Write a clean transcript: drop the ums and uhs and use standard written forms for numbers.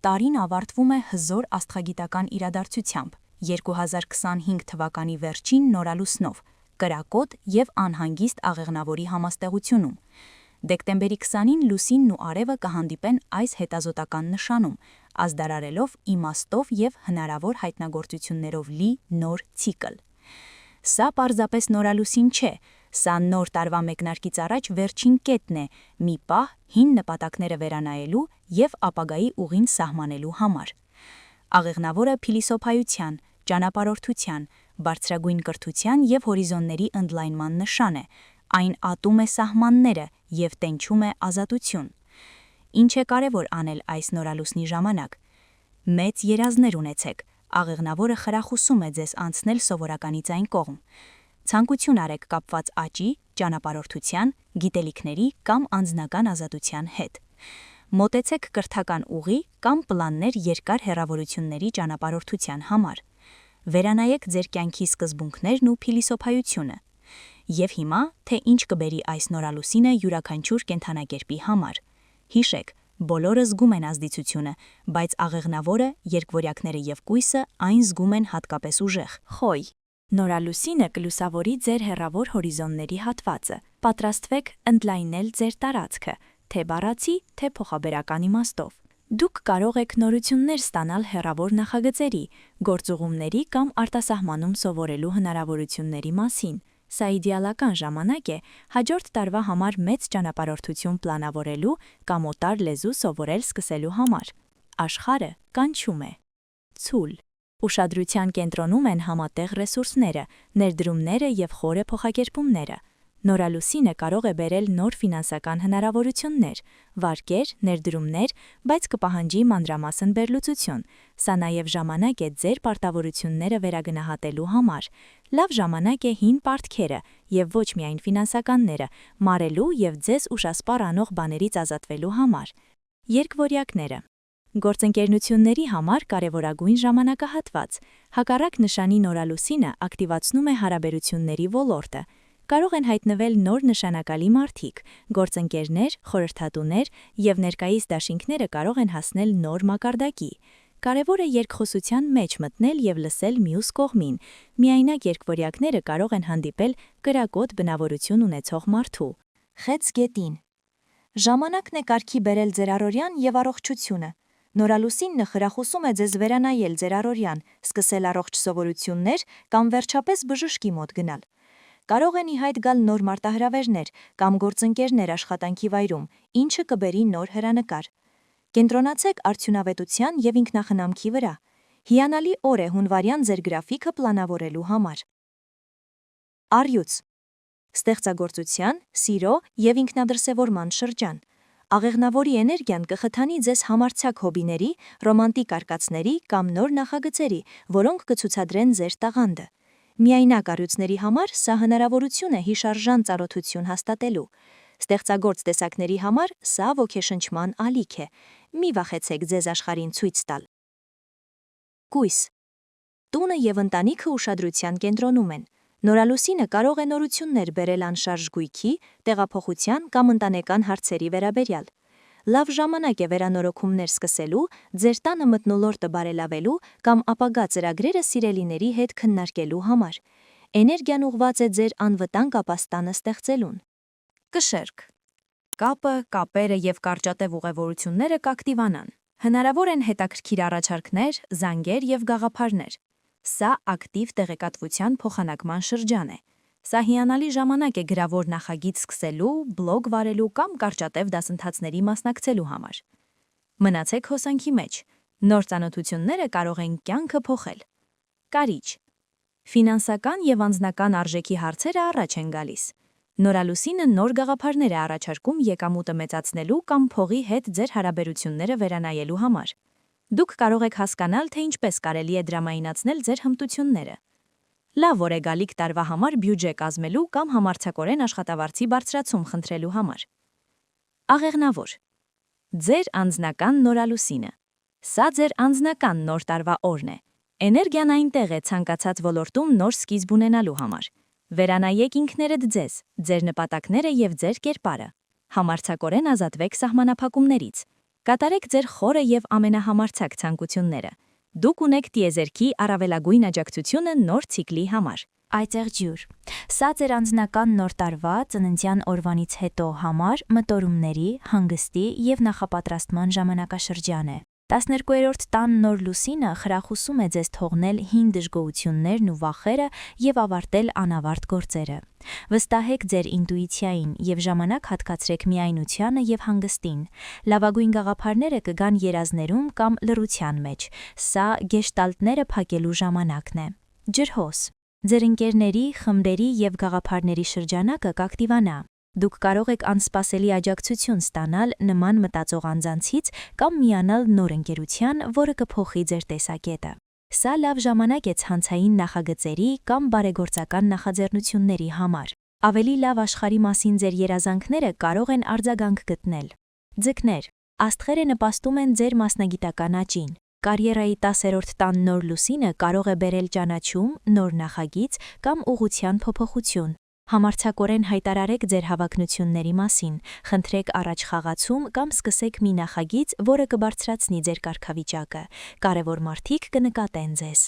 տարին ավարտվում է հզոր աստղագիտական իրադարձությամբ 2025 թվականի վերջին նորալուսնով, կրակոտ և անհանգիստ աղեղնավորի համաստեղությունում։ Դեկտեմբերի 20-ին լուսինն ու արևը կհանդիպեն այս հետազոտական նշանում, ազդարարելով իմաստով և հնարավոր հայտնագործություններով լի նոր ցիկլ։ Սա պարզապես նորալուսին չէ, սա նոր տարվա մեկնարկից առաջ վերջին կետն է, մի պահ հին նպատակները վերանայելու և ապագայի ուղին սահմանելու համար։ Աղեղնավորը փիլիսոփայության, ճանապարհորդության, բարձրագույն կրթության և հորիզոնների ընդլայնման նշան է, այն ատում է սահմանները և տենչում է ազատություն։ Ինչ է կարևոր անել այս նորալուսնի ժամանակ։ Մեծ երազներ ունեցեք, աղեղնավորը խրախուսում է ձեզ անցնել սովորականից այն կողմ։ Ցանկություն արեք կապված աճի, ճանապարհորդության, գիտելիքների կամ անձնական ազատության հետ։ Մոտեցեք կրթական ուղի կամ պլաններ երկար հեռավորությունների ճանապարհորդության համար։ Վերանայեք ձեր կյանքի սկզբունքներն ու փիլիսոփայությունը։ Եվ հիմա, թե ինչ կբերի այս նորալուսինը յուրաքանչյուր կենդանակերպի համար։ Հիշեք, բոլորը զգում են ազդեցությունը, բայց աղեղնավորը, երկվորյակները և կույսը այն զգում են հատկապես ուժեղ։ Խոյ։ Նորալուսինը կլուսավորի ձեր հեռավոր հորիզոնների հատվածը։ Պատրաստվեք ընդլայնել ձեր տարածքը, թե բառացի, թե փոխաբերական իմաստով։ Դուք կարող եք նորություններ ստանալ հեռավոր նախագծերի, գործուղումների կամ արտասահմանում սովորելու հնարավորությունների մասին։ Սա իդեալական ժամանակ է հաջորդ տարվա համար մեծ ճանապարհորդություն պլանավորելու կամ օտար լեզու սովորել սկսելու համար։ Աշխարհը կանչում է։ Ցուլ։ Ուշադրության կենտրոնում են համատեղ ռեսուրսները, ներդրումները և խորը փոխակերպումները։ Նորալուսինը կարող է բերել նոր ֆինանսական հնարավորություններ, վարկեր, ներդրումներ, բայց կպահանջի մանրամասն վերլուծություն։ Սա նաև ժամանակ է ձեր պարտավորությունները վերագնահատելու համար։ Լավ ժամանակ է հին պարտքերը և ոչ միայն ֆինանսականները մարելու և ձեզ ուշասպառ անող բաներից ազատվելու համար։ Երկվորյակները։ Գործընկերությունների համար կարևորագույն ժամանակահատված։ Հակառակ նշանի նորալուսինը ակտիվացնում է հարաբերությունների ոլորտը։ Կարող են հայտնվել նոր նշանակալի մարդիկ, գործընկերներ, խորհրդատուներ և ներկայիս դաշինքները կարող են հասնել նոր մակարդակի։ Կարևոր է երկխոսության մեջ մտնել և լսել մյուս կողմին։ Միայնակ երկվորյակները կարող են հանդիպել կրակոտ բնավորություն ունեցող մարդու։ Խեց գետին։ Ժամանակն է կարգի բերել ձեր առօրյան և առողջությունը։ Նորալուսինը խրախուսում է ձեզ վերանայել ձեր առօրյան, սկսել առողջ սովորություններ կամ վերջապես բժշկի մոտ գնալ։ Կարող են ի հայտ գալ նոր մարտահրավերներ կամ գործընկերներ աշխատանքի վայրում, ինչը կբերի նոր հեռանկար։ Կենտրոնացեք արդյունավետության և ինքնախնամքի վրա։ Հիանալի օր է հունվարյան ձեր գրաֆիկը պլանավորելու համար։ Առյուծ։ Ստեղծագործության, սիրո և ինքնադրսևորման շրջան։ Աղեղնավորի էներգիան կխթանի ձեզ համարձակ հոբիների, ռոմանտիկ արկածների կամ նոր նախագծերի, որոնք կցուցադրեն ձեր տաղանդը։ Միայնակ առյուծների համար սա հնարավորություն է հիշարժան ծանոթություն հաստատելու։ Ստեղծագործ տեսակների համար սա ոգեշնչման ալիք է։ Մի վախեցեք ձեզ աշխարհին ցույց տալ։ Կույս։ Տունը և ընտանիքը ուշադրության կենտրոնում են։ Նորալուսինը կարող է նորություններ բերել անշարժ գույքի, տեղափոխության կամ ընտանեկան հարցերի վերաբերյալ։ Լավ ժամանակ է վերանորոգումներ սկսելու, ձեր տանը մթնոլորտը բարելավելու կամ ապագա ծրագրերը սիրելիների հետ քննարկելու համար։ Էներգիան ուղղված է ձեր անվտանգ ապաստանը ստեղծելուն։ Կշեռք։ Կապը, կապերը և կարճատև ուղևորությունները կակտիվանան։ Հնարավոր են հետաքրքիր առաջարկներ, զանգեր և գաղափարներ։ Սա ակտիվ տեղեկատվության փոխանակման շրջան է։ Սա հիանալի ժամանակ է գրավոր նախագիծ սկսելու, բլոգ վարելու կամ կարճատև դասընթացների մասնակցելու համար։ Մնացեք հոսանքի մեջ։ Նոր ծանոթությունները կարող են կյանքը փոխել։ Կարիճ։ Ֆինանսական և անձնական արժեքի հարցերը առաջ են գալիս։ Նորալուսինը նոր գաղափարներ է առաջարկում եկամուտը մեծացնելու կամ փողի հետ ձեր հարաբերությունները վերանայելու համար։ Դուք կարող եք հասկանալ, թե ինչպես կարելի է դրամայնացնել ձեր հմտությունները։ Լավ օր է գալիք տարվա համար բյուջե կազմելու կամ համարձակորեն աշխատավարձի բարձրացում խնդրելու համար։ Աղեղնավոր։ Ձեր անձնական նորալուսինը։ Սա ձեր անձնական նոր տարվա օրն է։ Էներգիան այնտեղ է ցանկացած ոլորտում նոր սկիզբ ունենալու համար։ Վերանայեք ինքներդ ձեզ, ձեր նպատակները և ձեր կերպարը։ Համարձակորեն ազատվեք սահմանափակումներից։ Կատարեք ձեր խորը եւ ամենահամարցակ ցանկությունները։ Դուք ունեք տիեզերքի առավելագույն աջակցությունը նոր ցիկլի համար։ Այծեղջյուր։ Սա ձեր անձնական նոր տարվա ծննդյան օրվանից հետո համար մտորումների, հանգստի եւ նախապատրաստման ժամանակաշրջան է։ 12-րդ տան նոր լուսինը խրախուսում է ձեզ թողնել հին դժգոհություններն ու վախերը եւ ավարտել անավարտ գործերը։ Վստահեք ձեր ինտուիցիային եւ ժամանակ հատկացրեք միայնությանը եւ հանգստին։ Լավագույն գաղափարները կգան երազներում կամ լռության մեջ։ Սա գեշտալտները փակելու ժամանակն է։ Ջրհոս։ Ձեր ընկերների, խմբերի եւ գաղափարների շրջանակը կակտիվանա։ Դուք կարող եք անսպասելի աջակցություն ստանալ նման մտածող անձանցից կամ միանալ նոր ընկերության, որը կփոխի ձեր տեսակետը։ Սա լավ ժամանակ է ցանցային նախագծերի կամ բարեգործական նախաձեռնությունների համար։ Ավելի լավ աշխարհի մասին ձեր երազանքները կարող են արձագանք գտնել։ Ձկներ։ Աստղերը նպաստում են ձեր մասնագիտական աճին։ Կարիերայի 10-րդ տան նոր լուսինը կարող է բերել ճանաչում, նոր նախագիծ կամ ուղղության փոփոխություն։ Համարձակորեն հայտարարեք ձեր հավակնությունների մասին, խնդրեք առաջ խաղացում կամ սկսեք մի նախագիծ, որը կբարձրացնի ձեր կարգավիճակը։ Կարևոր մարդիկ կնկատեն ձեզ։